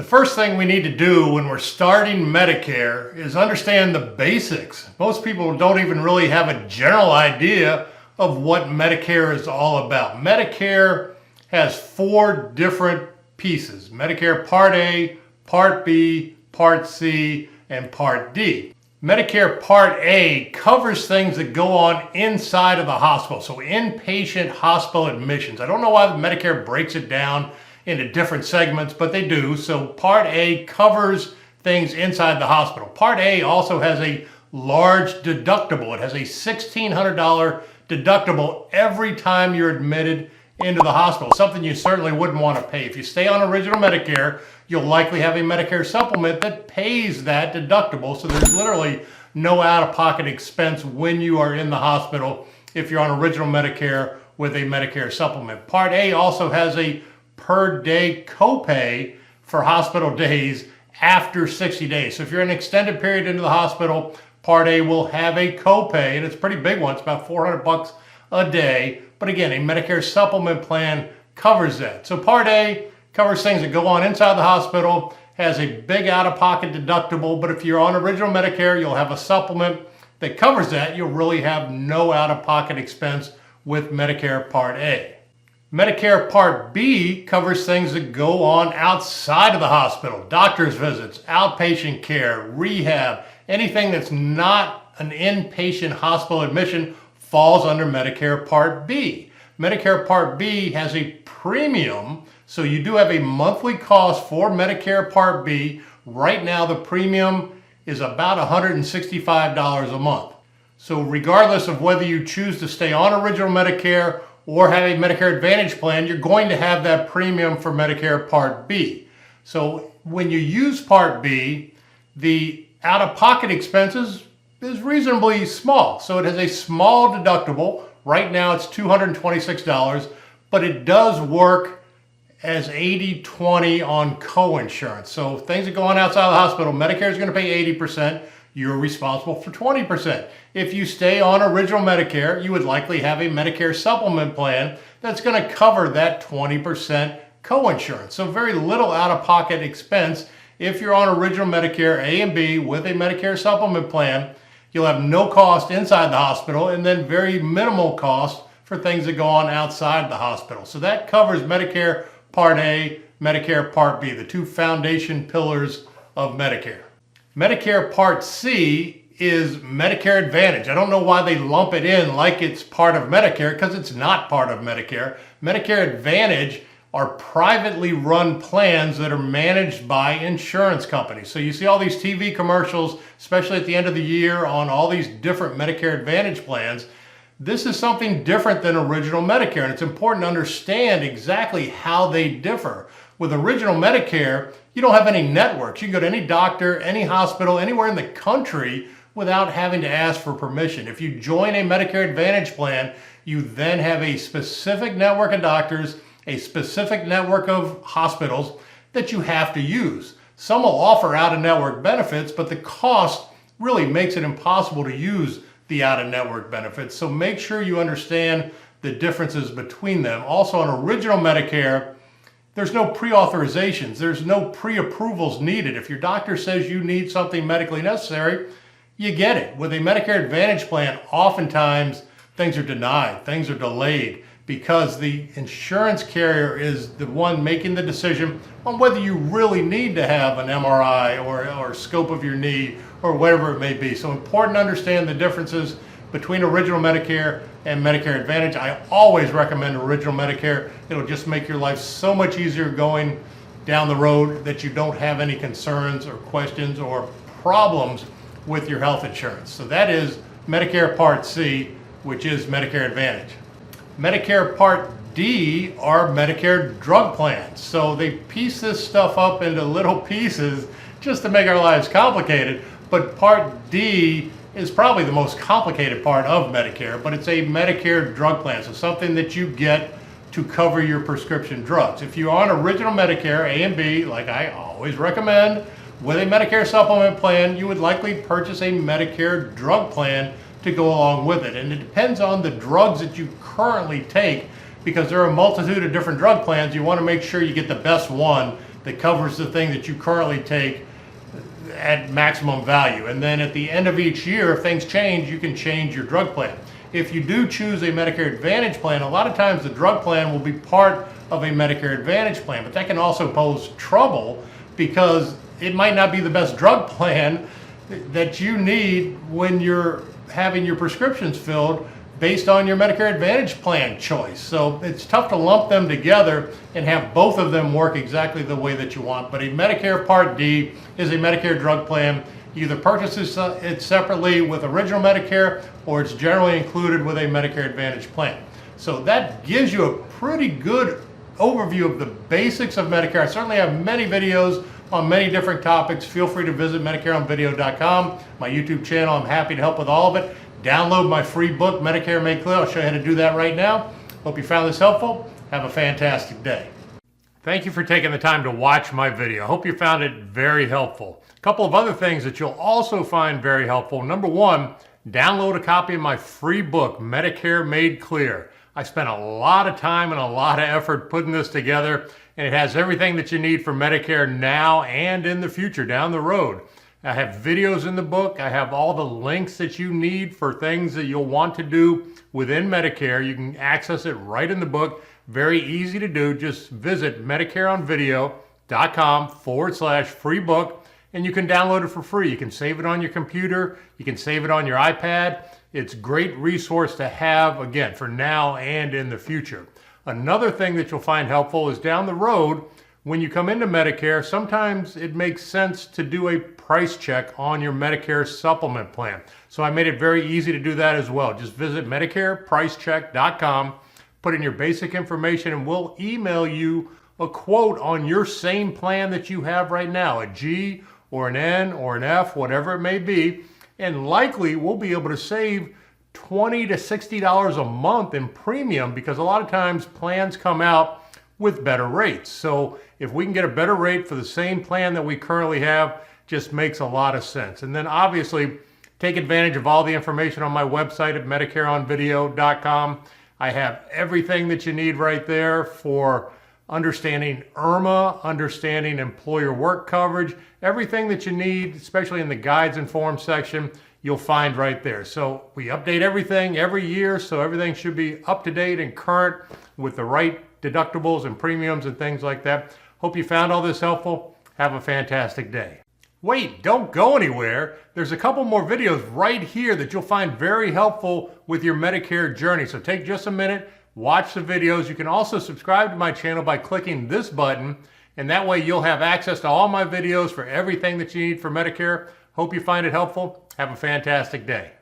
The first thing we need to do when we're starting Medicare is understand the basics. Most people don't even really have a general idea of what Medicare is all about. Medicare has 4 different pieces: Medicare Part A, Part B, Part C, and Part D. Medicare Part A covers things that go on inside of the hospital, so inpatient hospital admissions. I don't know why Medicare breaks it down into different segments, but they do. So Part A covers things inside the hospital. Part A also has a large deductible. It has a $1,600 deductible every time you're admitted into the hospital, something you certainly wouldn't want to pay. If you stay on original Medicare, you'll likely have a Medicare supplement that pays that deductible, so there's literally no out-of-pocket expense when you are in the hospital if you're on original Medicare with a Medicare supplement. Part A also has a per day copay for hospital days after 60 days. So if you're in an extended period into the hospital, Part A will have a copay, and it's a pretty big one. It's about $400 a day. But again, a Medicare supplement plan covers that. So Part A covers things that go on inside the hospital, has a big out-of-pocket deductible, but if you're on original Medicare, you'll have a supplement that covers that. You'll really have no out-of-pocket expense with Medicare Part A. Medicare Part B covers things that go on outside of the hospital: doctor's visits, outpatient care, rehab. Anything that's not an inpatient hospital admission falls under Medicare Part B. Medicare Part B has a premium, so you do have a monthly cost for Medicare Part B. Right now, the premium is about $165 a month. So regardless of whether you choose to stay on original Medicare or have a Medicare Advantage plan, you're going to have that premium for Medicare Part B. So when you use Part B, the out-of-pocket expenses is reasonably small. So it has a small deductible. Right now it's $226, but it does work as 80-20 on co-insurance. So things that go on outside of the hospital, Medicare is going to pay 80%. You're responsible for 20%. If you stay on original Medicare, you would likely have a Medicare supplement plan that's going to cover that 20% co-insurance. So very little out-of-pocket expense. If you're on original Medicare A and B with a Medicare supplement plan, you'll have no cost inside the hospital and then very minimal cost for things that go on outside the hospital. So that covers Medicare Part A, Medicare Part B, the 2 foundation pillars of Medicare. Medicare Part C is Medicare Advantage. I don't know why they lump it in like it's part of Medicare, because it's not part of Medicare. Medicare Advantage are privately run plans that are managed by insurance companies. So you see all these TV commercials, especially at the end of the year, on all these different Medicare Advantage plans. This is something different than original Medicare, and it's important to understand exactly how they differ. With original Medicare, you don't have any networks. You can go to any doctor, any hospital, anywhere in the country without having to ask for permission. If you join a Medicare Advantage plan, you then have a specific network of doctors, a specific network of hospitals that you have to use. Some will offer out-of-network benefits, but the cost really makes it impossible to use the out-of-network benefits. So make sure you understand the differences between them. Also, on original Medicare, there's no pre-authorizations. There's no pre-approvals needed. If your doctor says you need something medically necessary, you get it. With a Medicare Advantage plan, oftentimes things are denied, things are delayed, because the insurance carrier is the one making the decision on whether you really need to have an MRI or scope of your knee or whatever it may be. So important to understand the differences between original Medicare and Medicare Advantage. I always recommend original Medicare. It'll just make your life so much easier going down the road that you don't have any concerns or questions or problems with your health insurance. So that is Medicare Part C, which is Medicare Advantage. Medicare Part D are Medicare drug plans. So they piece this stuff up into little pieces just to make our lives complicated. But Part D is probably the most complicated part of Medicare, but it's a Medicare drug plan. So something that you get to cover your prescription drugs. If you're on original Medicare A and B, like I always recommend, with a Medicare supplement plan, you would likely purchase a Medicare drug plan to go along with it. And it depends on the drugs that you currently take, because there are a multitude of different drug plans. You want to make sure you get the best one that covers the thing that you currently take at maximum value. And then at the end of each year, if things change, you can change your drug plan. If you do choose a Medicare Advantage plan, a lot of times the drug plan will be part of a Medicare Advantage plan, but that can also pose trouble because it might not be the best drug plan that you need when you're having your prescriptions filled based on your Medicare Advantage plan choice. So it's tough to lump them together and have both of them work exactly the way that you want. But a Medicare Part D is a Medicare drug plan. You either purchase it separately with original Medicare, or it's generally included with a Medicare Advantage plan. So that gives you a pretty good overview of the basics of Medicare. I certainly have many videos on many different topics. Feel free to visit MedicareOnVideo.com, my YouTube channel. I'm happy to help with all of it. Download my free book, Medicare Made Clear. I'll show you how to do that right now. Hope you found this helpful. Have a fantastic day. Thank you for taking the time to watch my video. I hope you found it very helpful. A couple of other things that you'll also find very helpful. Number one, download a copy of my free book, Medicare Made Clear. I spent a lot of time and a lot of effort putting this together, and it has everything that you need for Medicare now and in the future, down the road. I have videos in the book. I have all the links that you need for things that you'll want to do within Medicare. You can access it right in the book. Very easy to do. Just visit MedicareOnVideo.com/free book, and you can download it for free. You can save it on your computer. You can save it on your iPad. It's a great resource to have, again, for now and in the future. Another thing that you'll find helpful is down the road, when you come into Medicare, sometimes it makes sense to do a price check on your Medicare supplement plan. So I made it very easy to do that as well. Just visit MedicarePriceCheck.com, put in your basic information, and we'll email you a quote on your same plan that you have right now, a G or an N or an F, whatever it may be. And likely we'll be able to save $20 to $60 a month in premium, because a lot of times plans come out with better rates. So if we can get a better rate for the same plan that we currently have, just makes a lot of sense. And then obviously take advantage of all the information on my website at MedicareOnVideo.com. I have everything that you need right there for understanding IRMA, understanding employer work coverage, everything that you need, especially in the guides and forms section, you'll find right there. So we update everything every year, so everything should be up to date and current with the right deductibles and premiums and things like that. Hope you found all this helpful. Have a fantastic day. Wait, don't go anywhere. There's a couple more videos right here that you'll find very helpful with your Medicare journey. So take just a minute, watch the videos. You can also subscribe to my channel by clicking this button, and that way you'll have access to all my videos for everything that you need for Medicare. Hope you find it helpful. Have a fantastic day.